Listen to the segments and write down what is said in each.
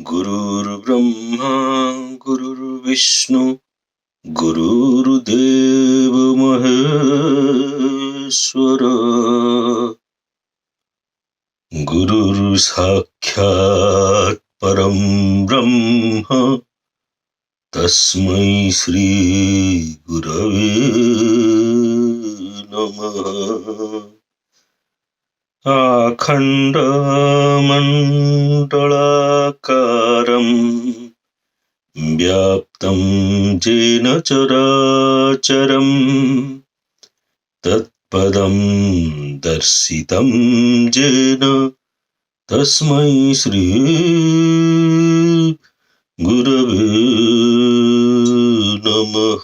गुरुर्ब्रह्मा गुरुर्विष्णु गुरुर्देव महेश्वर गुरुर्साक्षात् परं ब्रह्म तस्मै श्री गुरवे नमः। आखण्डमण्डलाकारम् व्याप्तं येन चराचरम् तत्पदं दर्शितं येन तस्मै श्री गुरवे नमः।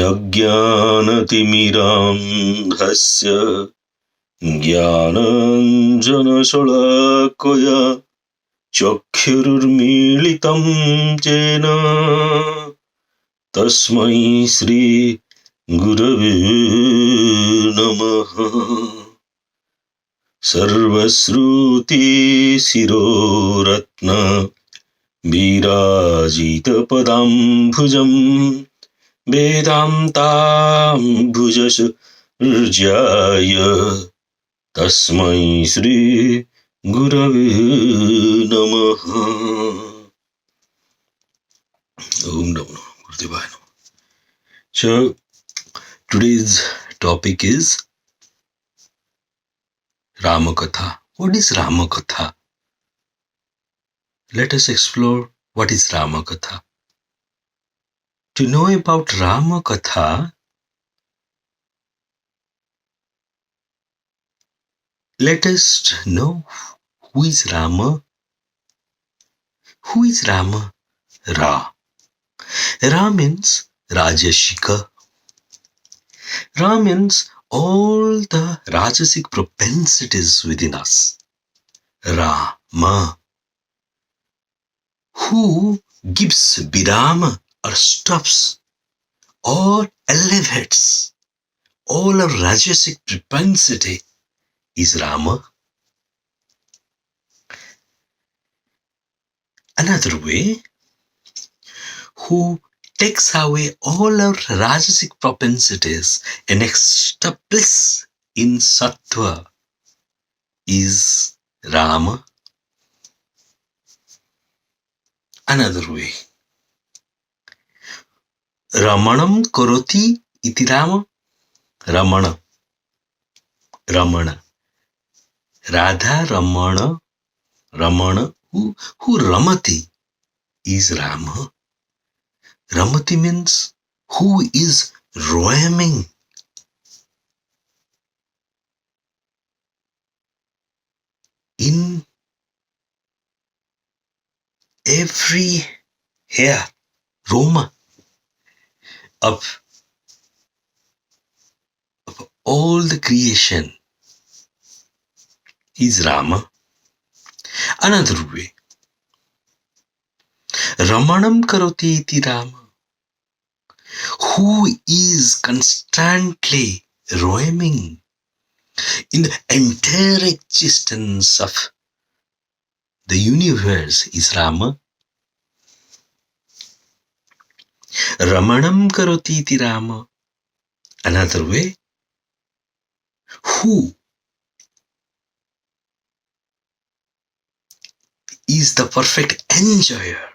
अज्ञानतिमिरान्धस्य ज्ञानाञ्जनशलाकया चक्षुरुन्मीलितं येन तस्मै श्री गुरवे नमः। सर्वश्रुतिशिरोरत्न विराजितपदाम्बुजम् वेदान्ताम्बुजसर्जाय तस्मै श्री गुरवे नमः। Om Namo Gurudevaya Namaha. So today's topic is Ramakatha. What is Ramakatha? Let us explore what is Ramakatha. To know about Ramakatha, let us know who is Rama. Who is Rama? Ra. Ra means Rajashika. Ra means all the Rajasic propensities within us. Rama, who gives Virama or stops or elevates all of Rajasic propensity is Rama. Another way, who takes away all our Rajasic propensities and establishes in Sattva is Rama. Another way, Ramanam Karoti iti Rama. Ramana, Ramana, Radha Ramana, Ramana, who Ramati is Rama. Ramati means who is roaming in every hair, Roma of all the creation is Rama. Another way, Ramanam Karoti iti Rama, who is constantly roaming in the entire existence of the universe is Rama. Ramanam Karoti iti Rama. Another way, who is the perfect enjoyer,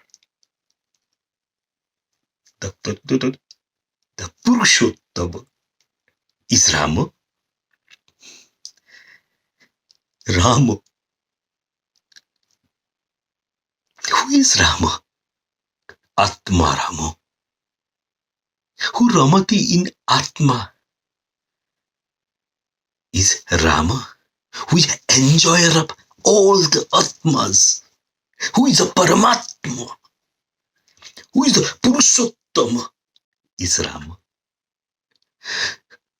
the Purushottama is Rama. Rama. Who is Rama? Atma Rama. Who Ramati in Atma is Rama. Who is enjoyer of all the Atmas. Who is the Paramatma. Who is the Purushottama is Rama.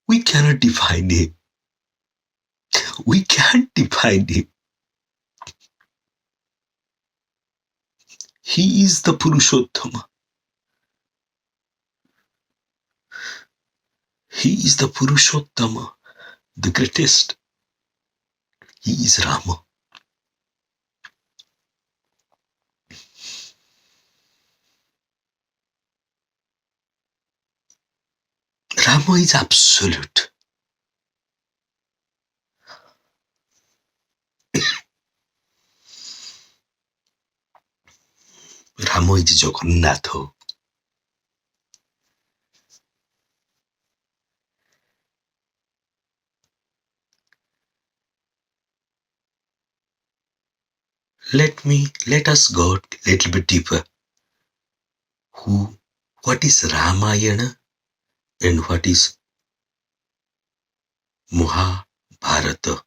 We cannot define him. We can't define him. He is the Purushottama. He is the Purushottama, the greatest. He is Rama. Rama is absolute. Rama is Jagannatha. Let us go a little bit deeper. What is Ramayana and what is Mahabharata?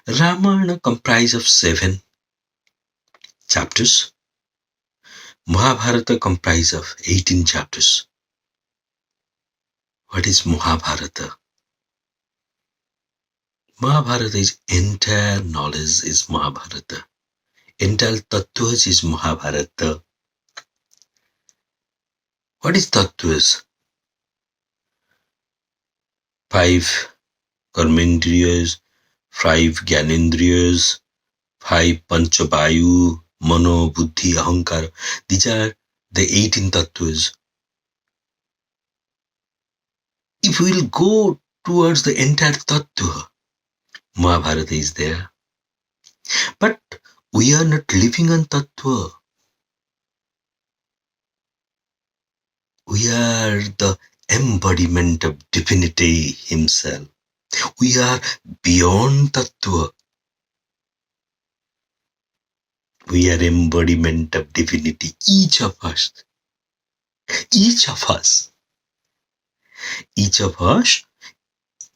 Ramayana comprises of 7 chapters. Mahabharata comprises of 18 chapters. What is Mahabharata? Mahabharata is entire knowledge is Mahabharata. Entire tattvas is Mahabharata. What is tattvas? 5 karmendriyas, 5 gyanendriyas, 5 panchavayu, mano, buddhi, ahankara. These are the 18 tattvas. If we will go towards the entire tattva, Mahabharata is there. But we are not living on tattva. We are the embodiment of divinity himself. We are beyond tattva. We are embodiment of divinity. Each of us. Each of us. Each of us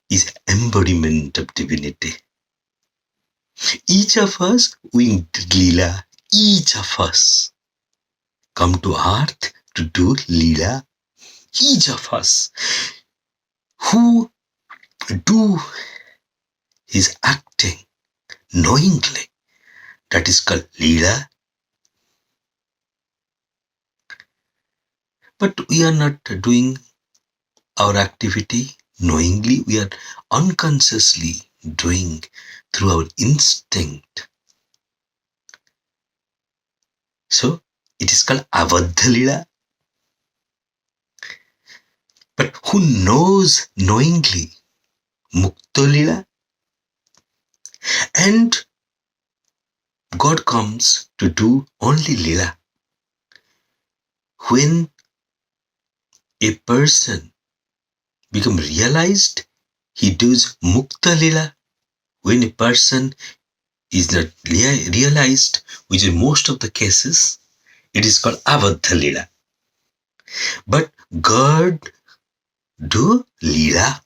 is embodiment of divinity. Each of us doing Leela. Each of us come to earth to do Leela. Each of us who do his acting knowingly, that is called Leela. But we are not doing our activity knowingly, we are unconsciously doing through our instinct. So it is called Abadha Leela. But who knows knowingly? Mukta Leela. And God comes to do only Leela. When a person become realized, he does Mukta Leela. When a person is not realized, which in most of the cases, it is called Abadha Leela. But God do Leela.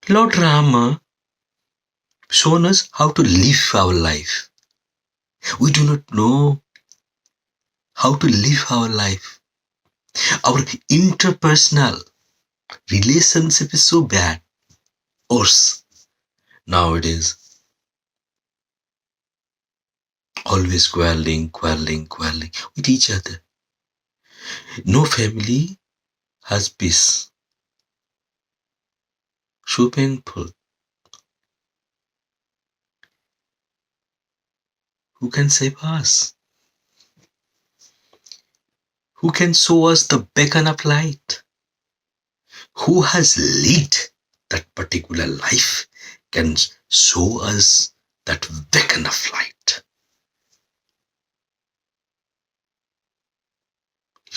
Lord Rama shown us how to live our life. We do not know how to live our life. Our interpersonal relationship is so bad. Worse nowadays. Always quarreling with each other. No family has peace. So painful. Who can save us? Who can show us the beacon of light? Who has led that particular life can show us that beacon of light?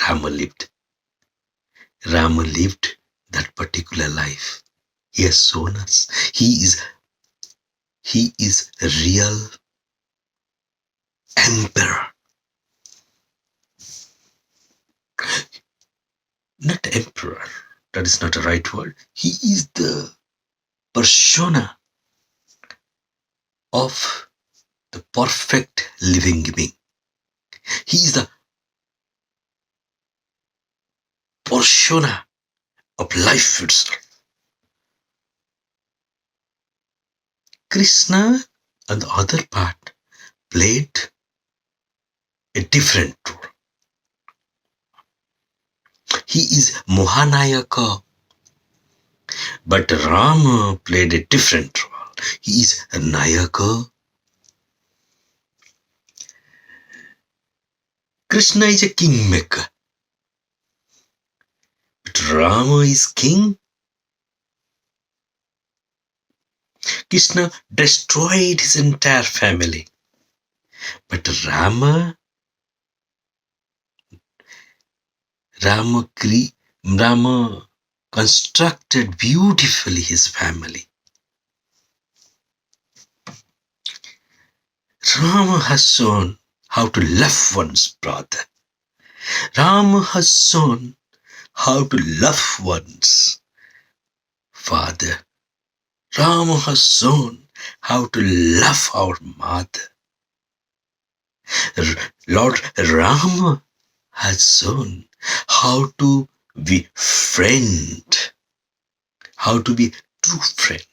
Rama lived. Rama lived that particular life. He has shown us. He is a real emperor. Not emperor. That is not a right word. He is the persona of the perfect living being. He is the persona of life itself. Krishna, on the other part, played a different role. He is Mohanayaka. But Rama played a different role. He is a Nayaka. Krishna is a kingmaker. But Rama is king. Krishna destroyed his entire family. But Rama constructed beautifully his family. Rama has shown how to love one's brother. Rama has shown how to love one's father. Rama has shown how to love our mother. Lord Rama has shown how to be friend, how to be true friend.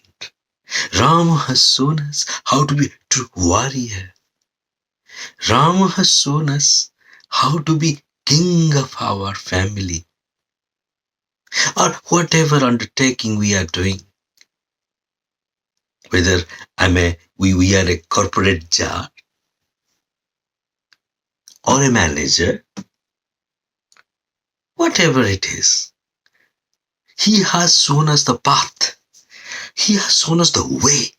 Rama has shown us how to be true warrior. Rama has shown us how to be king of our family. Or whatever undertaking we are doing. Whether we are a corporate jar or a manager, whatever it is, he has shown us the path. He has shown us the way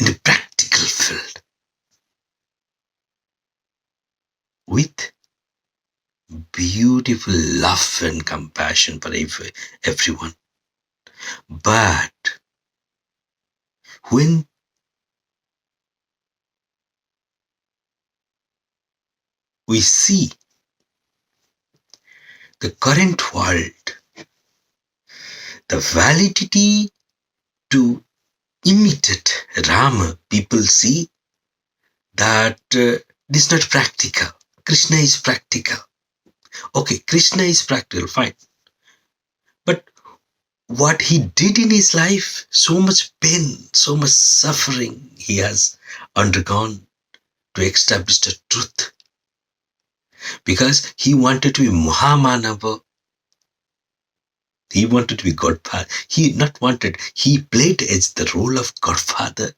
in the practical field with beautiful love and compassion for everyone. But when we see the current world, the validity to imitate Rama, people see that this is not practical. Krishna is practical. Okay, Krishna is practical, fine. But what he did in his life, so much pain, so much suffering he has undergone to establish the truth. Because he wanted to be Mahamanava. He wanted to be Godfather. He played as the role of Godfather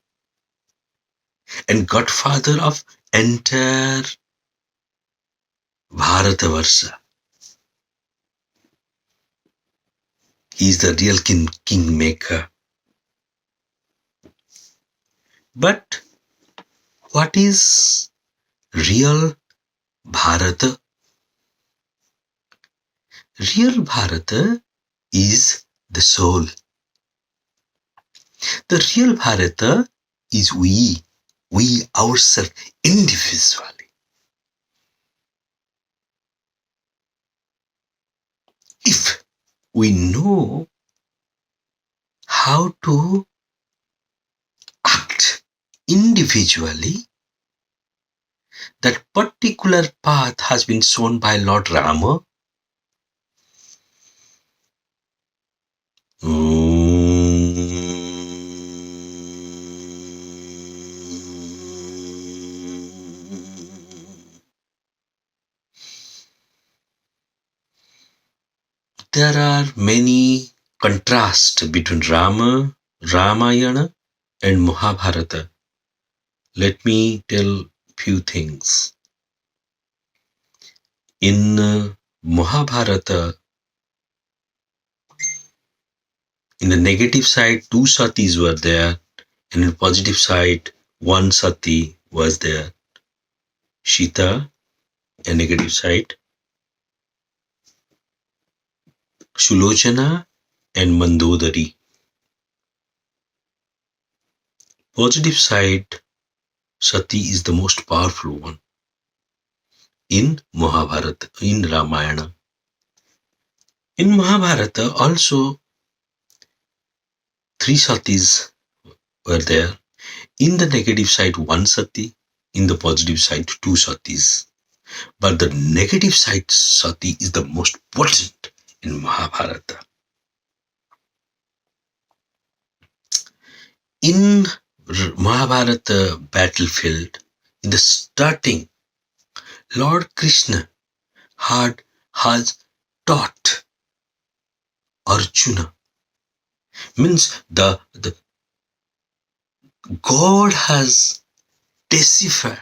and Godfather of entire Bharatavarsha. He is the real kingmaker. But what is real Bharata? Real Bharata is the soul. The real Bharata is we ourselves individually. If we know how to act individually, that particular path has been shown by Lord Rama. There are many contrasts between Ramayana and Mahabharata. Let me tell few things. In Mahabharata, in the negative side, 2 satis were there, and in the positive side, 1 sati was there. Sita, a negative side, Sulochana and Mandodari. Positive side, Sati is the most powerful one in Mahabharata, in Ramayana. In Mahabharata also 3 satis were there. In the negative side 1 sati, in the positive side 2 satis. But the negative side sati is the most potent in Mahabharata. In Mahabharata battlefield, in the starting, Lord Krishna had has taught Arjuna. Means the God has testified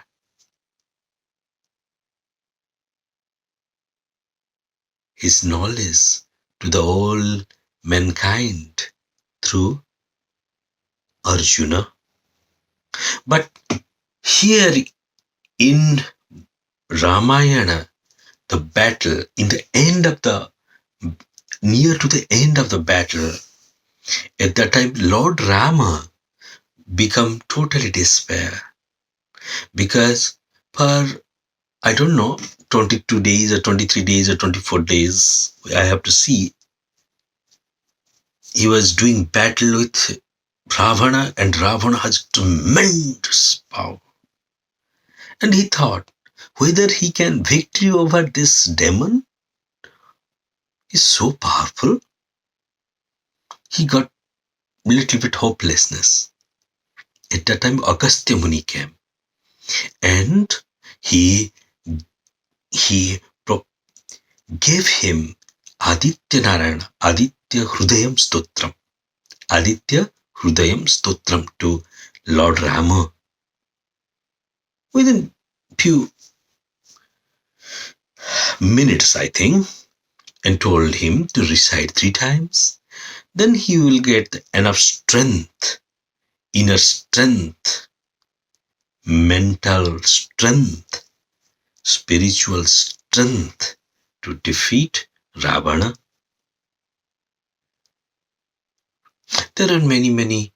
his knowledge to the whole mankind through Arjuna. But here in Ramayana, the battle, in the end of the near to the end of the battle, at that time Lord Rama become totally despair because for I don't know 22 days or 23 days or 24 days I have to see he was doing battle with Ravana and Ravana has tremendous power and he thought whether he can victory over this demon is so powerful he got little bit hopelessness. At that time Agastya Muni came and he he gave him Aditya Narayana, Aditya Hrudayam Stotram, Aditya Hrudayam Stotram to Lord Rama. Within few minutes, I think, and told him to recite 3 times. Then he will get enough strength, inner strength, mental strength, spiritual strength to defeat Ravana. There are many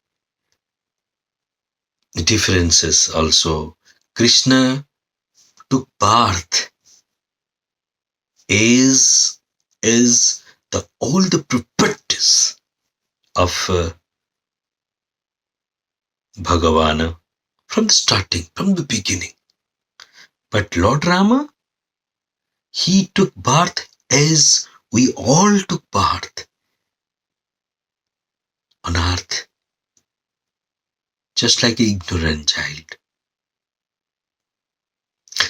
differences also. Krishna took birth is the all the properties of Bhagavana from the starting, from the beginning. But Lord Rama, he took birth as we all took birth on earth, just like an ignorant child.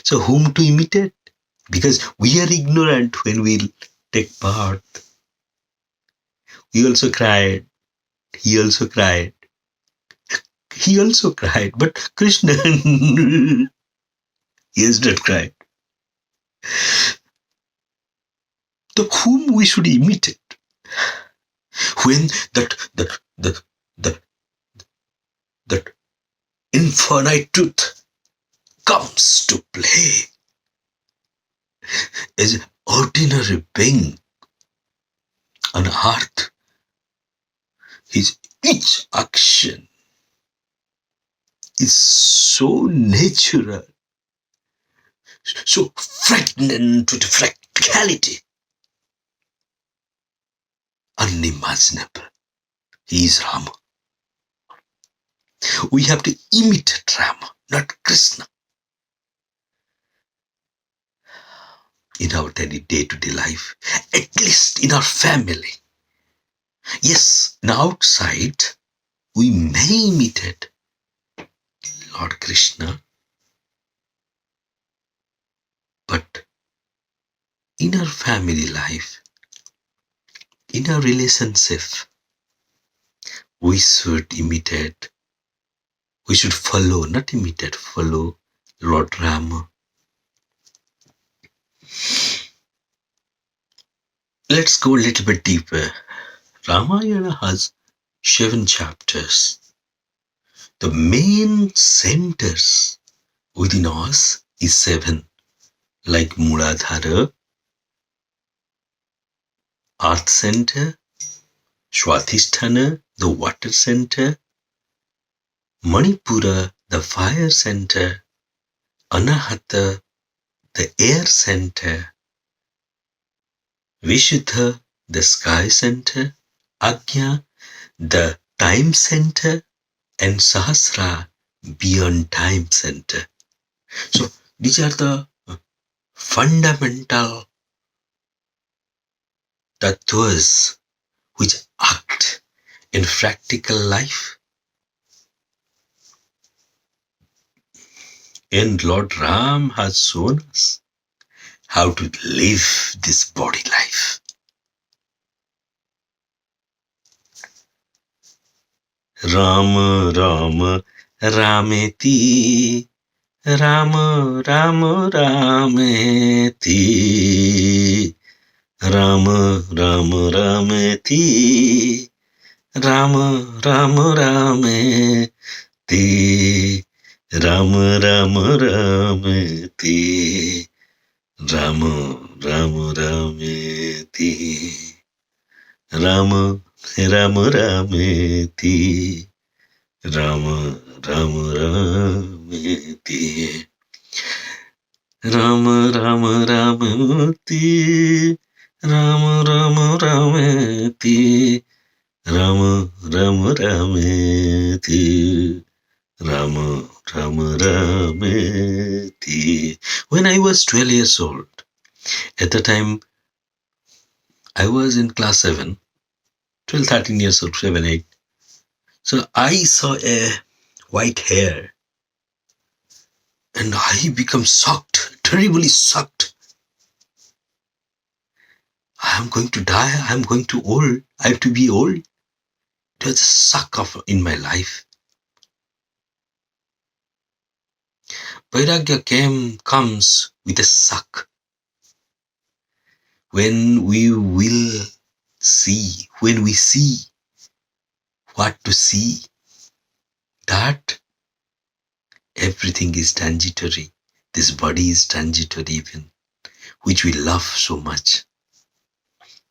So whom to imitate? Because we are ignorant when we take birth. We also cried. He also cried. He also cried. But Krishna, he has not cried. So whom we should imitate? When that infinite truth comes to play as an ordinary being on earth, his each action is so natural, so pregnant with practicality, unimaginable. He is Rama. We have to imitate Rama, not Krishna, in our day-to-day life, at least in our family. Yes, in outside, we may imitate Lord Krishna, but in our family life, in our relationship, we should imitate, we should follow, not imitate, follow Lord Rama. Let's go a little bit deeper. Ramayana has 7 chapters. The main centers within us is 7, like Muladhara, Earth Center, Swatisthana, the Water Center, Manipura, the Fire Center, Anahata, the Air Center, Vishuddha, the Sky Center, Agnya, the Time Center, and Sahasra, Beyond Time Center. So these are the fundamental tattvas which act in practical life. And Lord Ram has shown us how to live this body life. Ram Ram Rameti, Ram Ram Rameti, Ram Ram Rameti, Ram Ram Rameti, Ram Ram Rameti, Ram Ram Rameti, Ram Ram Rameti, Ram Ram Rameti, Ram Ram Rameti, Ram Ram Rameti, Ram Ram Rameti, Ram Ram Rameti. When I was 12 years old, at the time I was in class 7, 12, 13 years old, 7, 8. So I saw a white hair and I become shocked, terribly shocked. I am going to die. I am going to old. I have to be old. It was a suck of in my life. Vairagya comes with a suck. When we see what to see, that everything is transitory. This body is transitory even, which we love so much.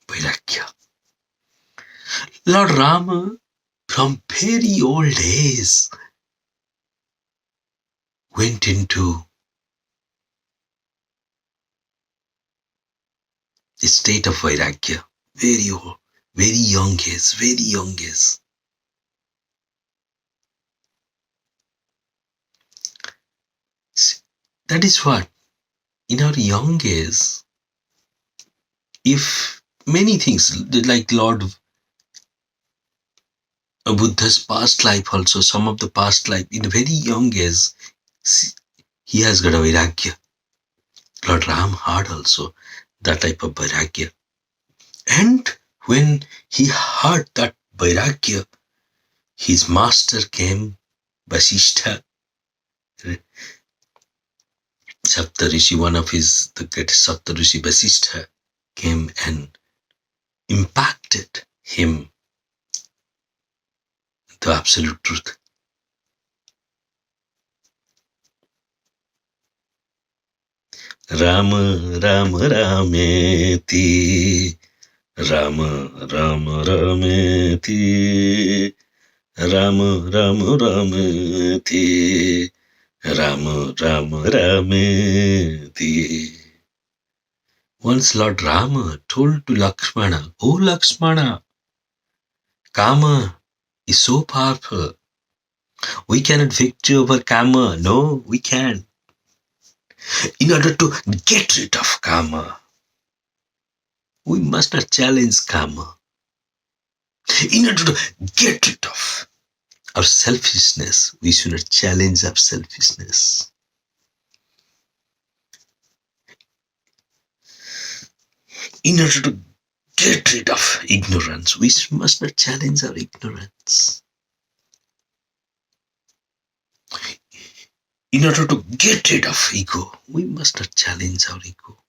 Vairagya. Lord Rama, from very old days, went into a state of Vairagya. Very old, very young age, very young age. That is what, in our young age, if many things like Lord Buddha's past life also, some of the past life, in a very young age, he has got a Vairagya. Lord Ram had also that type of Vairagya. And when he heard that Vairagya, his master came, Vasishtha, Saptarishi, one of the greatest Saptarishi, Vasishtha, came and impacted him the absolute truth. Ram Ram Rameti, Ram Ram Rameti, Ram Ram Rameti, Ram Ram Rameti. Once Lord Rama told to Lakshmana, "Oh Lakshmana, Kama is so powerful. We cannot victory over Kama. No, we can't. In order to get rid of Kama, we must not challenge Kama. In order to get rid of our selfishness, we should not challenge our selfishness. In order to get rid of ignorance, we must not challenge our ignorance. In order to get rid of ego, we must not challenge our ego."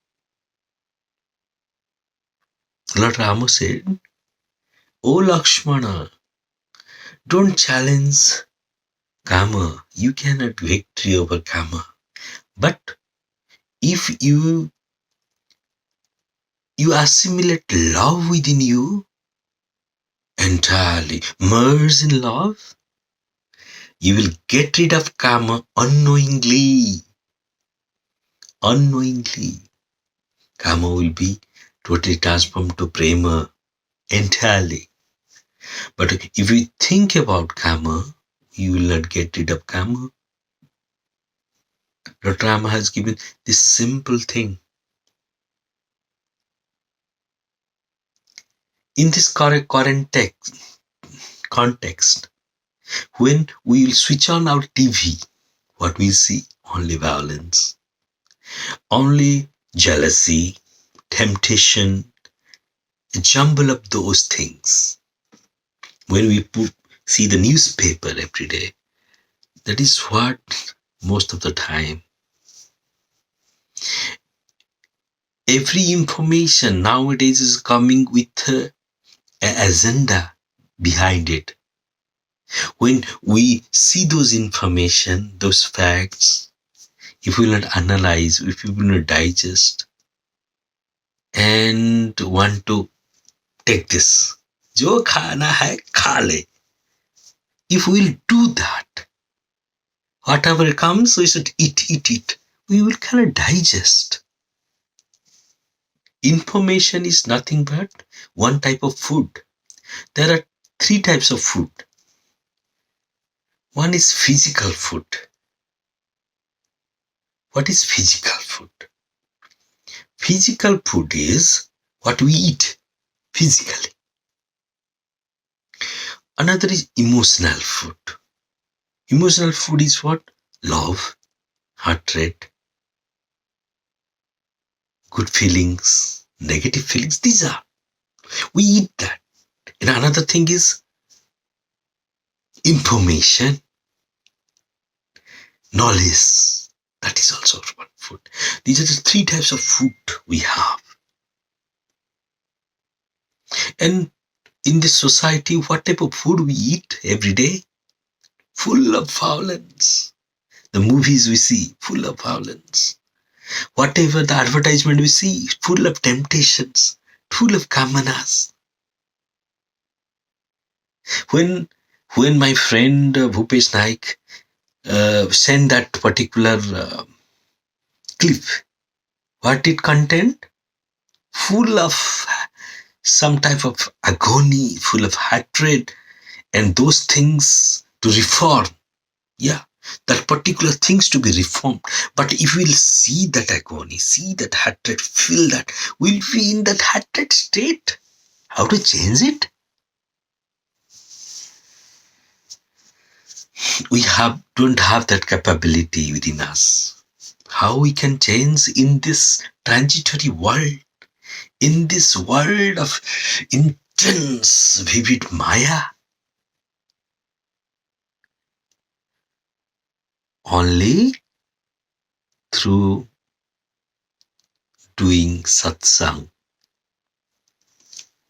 Lord Rama said, "Oh Lakshmana, don't challenge Kama. You cannot victory over Kama. But if you assimilate love within you, entirely merge in love, you will get rid of Kama unknowingly. Unknowingly. Kama will be totally transformed to Prema entirely. But if you think about Kama, you will not get rid of Kama." Lord Rama has given this simple thing. In this current context, when we will switch on our TV, what we see? Only violence. Only jealousy, temptation, jumble up those things. When we see the newspaper every day, that is what most of the time. Every information nowadays is coming with an agenda behind it. When we see those information, those facts, if we will not analyze, if we will not digest, and want to take this, जो खाना है खा ले. If we will do that, whatever comes, we should eat. We will kind of digest. Information is nothing but one type of food. There are three types of food. One is physical food. What is physical food? Physical food is what we eat physically. Another is emotional food. Emotional food is what? Love, heart rate, good feelings, negative feelings. These are. We eat that. And another thing is information, knowledge. That is also one food. These are the three types of food we have. And in this society, what type of food we eat every day? Full of violence. The movies we see, full of violence. Whatever the advertisement we see, full of temptations, full of kamanas. When my friend Bhupesh Naik sent that particular clip, what it contained? Full of some type of agony, full of hatred, and those things to reform. Yeah, that particular things to be reformed. But if we'll see that agony, see that hatred, feel that, we'll be in that hatred state. How to change it? We don't have that capability within us. How we can change in this transitory world, in this world of intense, vivid Maya? Only through doing satsang.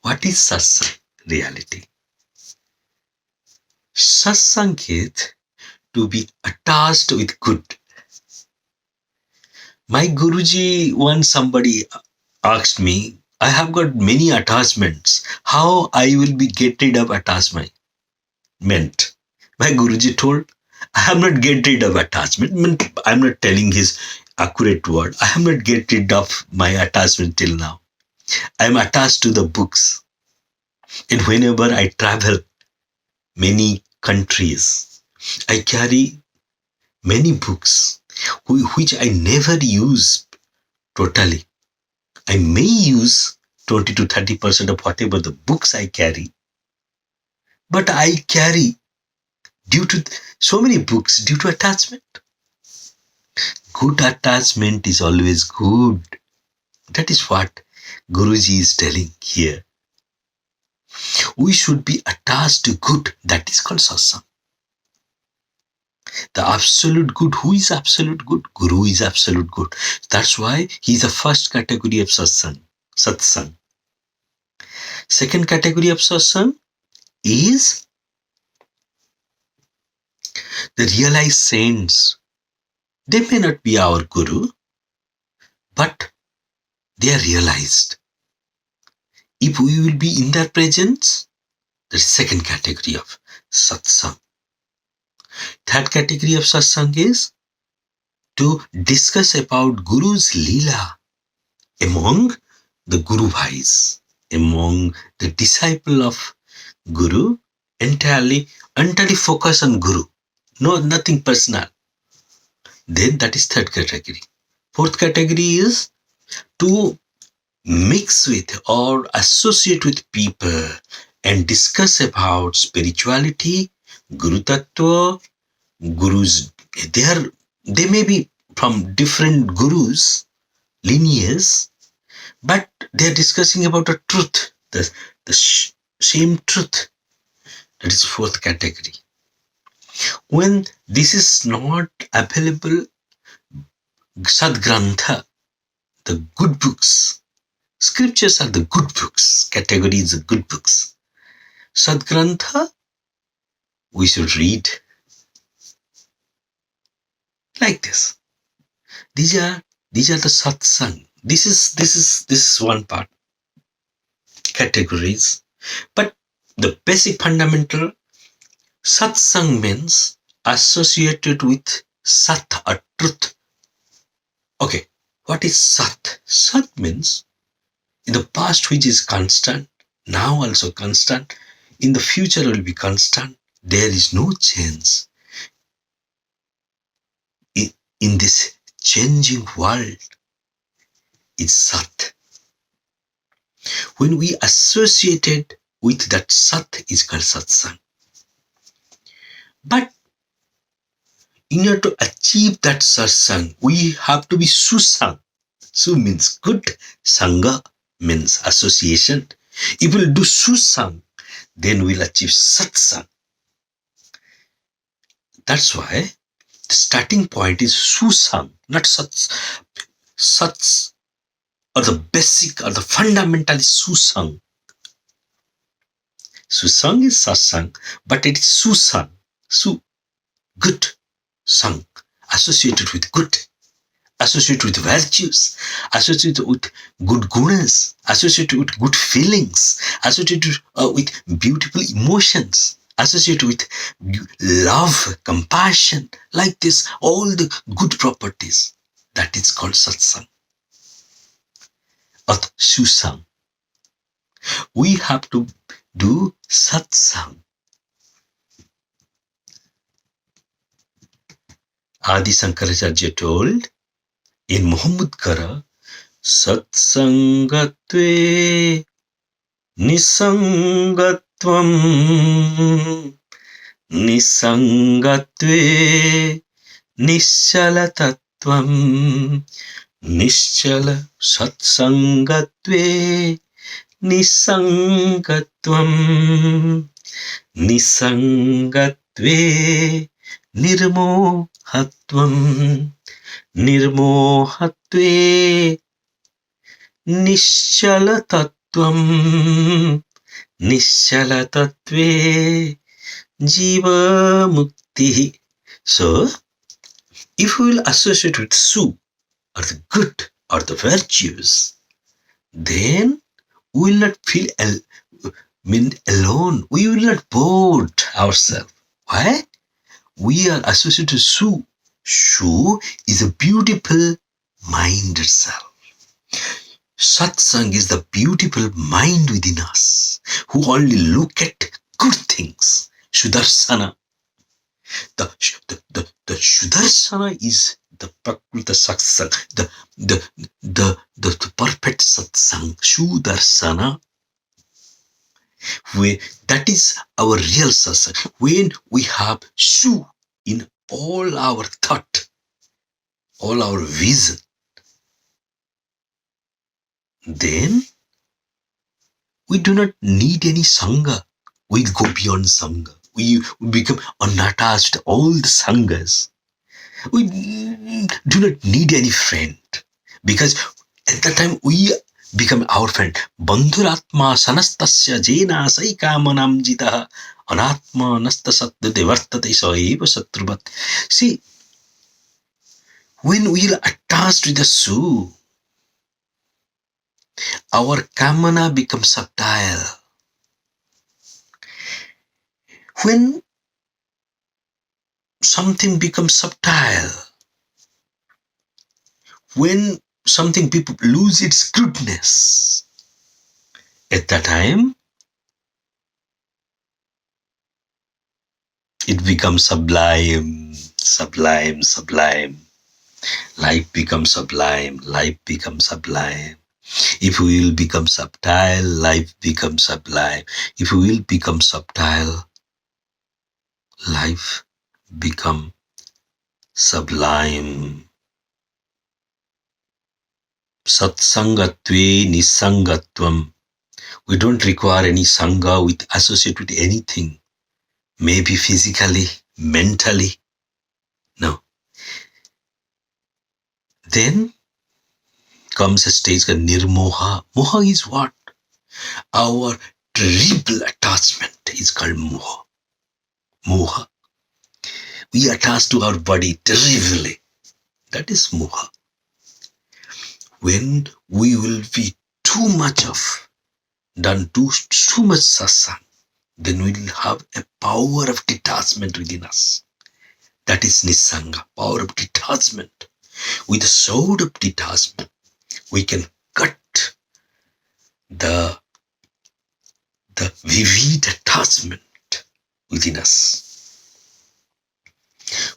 What is satsang? Reality. Satsang is to be attached with good. My Guruji, once somebody asked me, I have got many attachments. How I will be get rid of attachment? My Guruji told, I am not get rid of attachment. I am not telling his accurate word. I am not get rid of my attachment till now. I am attached to the books. And whenever I travel many countries, I carry many books which I never use totally. I may use 20 to 30% of whatever the books I carry. But I carry due to so many books, due to attachment. Good attachment is always good. That is what Guruji is telling here. We should be attached to good. That is called satsang. The absolute good. Who is absolute good? Guru is absolute good. That's why he is the first category of satsang. Second category of satsang is the realized saints. They may not be our guru, but they are realized. If we will be in their presence, the second category of satsang. Third category of satsang is to discuss about Guru's Leela among the Guru Bhais, among the disciple of Guru, entirely focus on Guru. No, nothing personal. Then that is third category. Fourth category is to mix with or associate with people and discuss about spirituality, Guru Tattva, Gurus. They may be from different gurus, lineage, but they're discussing about a truth, the same truth. That is fourth category. When this is not available, Sadgrantha, the good books, scriptures are the good books, category is the good books. Sadgrantha, we should read like this. These are the satsang. This is one part. Categories. But the basic fundamental satsang means associated with sat or truth. Okay, what is sat? Sat means in the past which is constant, now also constant, in the future will be constant. There is no change in this changing world. It's sat. When we associated with that sat is called satsang. But in order to achieve that satsang, we have to be susang. Su means good, sangha means association. If we'll do susang, then we'll achieve satsang. That's why the starting point is susang, not sats. Sats or the basic or the fundamental is susang. Susang is satsang, but it is susang. Su, good, sang, associated with good, associated with virtues, associated with good gunas, associated with good feelings, associated with beautiful emotions, associated with love, compassion, like this, all the good properties. That is called satsang or susang. We have to do satsang. Adi Shankaracharya told in Muhammadkara, Satsangatve Nisangatvam Nisangatve Nishalatatvam Nishala Satsangatve Nisangatvam Nisangatve Nirmohatvam Nirmohatve Nishalatatvam Nishalatatve Jiva Mukti. So, if we will associate with Su, or the good, or the virtues, then we will not feel alone. We will not bored ourselves. Why? We are associated with Su. Su is a beautiful mind itself. Satsang is the beautiful mind within us, who only look at good things. Sudarsana. The Sudarsana is the Prakrita Satsang, the perfect Satsang, Sudarsana. That is our real satsang. When we have Su in all our thought, all our vision, then we do not need any Sangha. We go beyond Sangha. We become unattached to all the Sanghas. We do not need any friend, because at that time we become our friend. Bandhuratma sanastasya jena saikamanam jitaha anatma nasta satyate vartate saeva satruvat. See, when we are attached with the Su, our kamana becomes subtle. When something becomes subtle, when something people lose its goodness, at that time it becomes sublime, sublime, sublime. Life becomes sublime, life becomes sublime. If we will become subtle, life becomes sublime. If we will become subtle, life become sublime. Satsangatve nisangatvam. We don't require any sangha with associate with anything. Maybe physically, mentally. No. Then comes a stage called nirmoha. Moha is what? Our terrible attachment is called moha. Moha. We attach to our body terribly. That is moha. When we will be too much of done too much satsang, then we will have a power of detachment within us. That is nisanga, power of detachment. With the sword of detachment, we can cut the vivid attachment within us.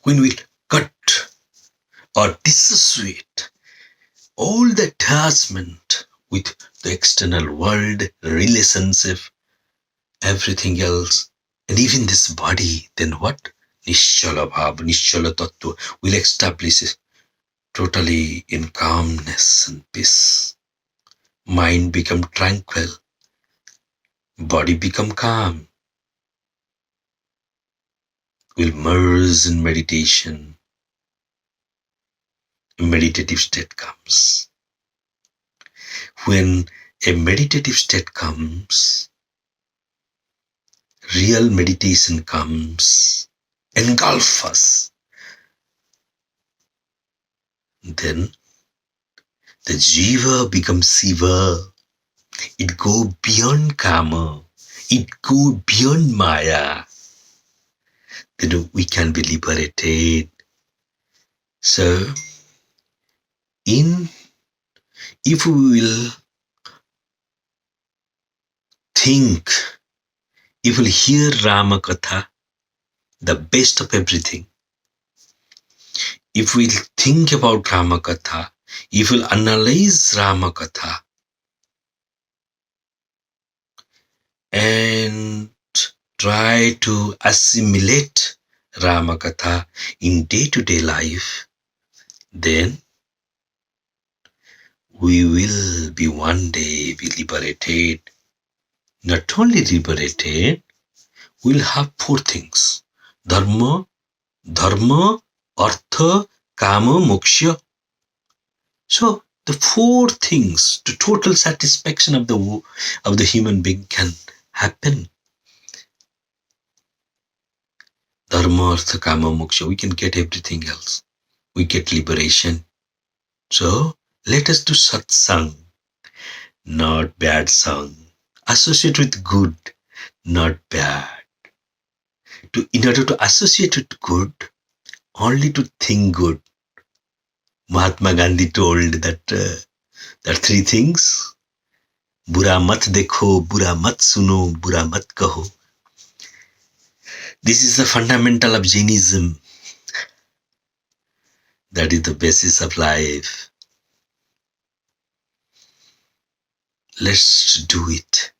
When we cut or dissociate all the attachment with the external world, relationship, everything else, and even this body, then what? Nishala Bhava, Nishala Tattva will establish it totally in calmness and peace. Mind become tranquil, body become calm. Will merge in meditation. A meditative state comes. When a meditative state comes, real meditation comes, engulf us. Then the jiva becomes Siva. It go beyond karma. It go beyond maya. Then we can be liberated. So, if we will think, if we will hear Rama Katha, the best of everything, if we think about Rama Katha, if we will analyze Rama Katha, and try to assimilate Rama Katha in day-to-day life, then we will be one day be liberated. Not only liberated, we'll have four things. Dharma, Artha, Kama, Moksha. So the four things, the total satisfaction of the human being can happen. Dharma, Artha, Kama, Moksha. We can get everything else. We get liberation. So let us do satsang, not bad song. Associate with good, not bad. In order to associate with good, only to think good. Mahatma Gandhi told that three things: Bura mat dekho, Bura mat suno, Bura mat kaho. This is the fundamental of Jainism. That is the basis of life. Let's do it.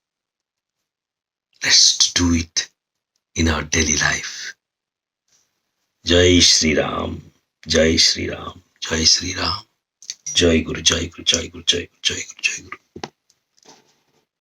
Let's do it in our daily life. Jai Shri Ram, Jai Shri Ram, Jai Shri Ram, Jai Guru, Jai Guru, Jai Guru, Jai Guru, Jai Guru, Jai Guru.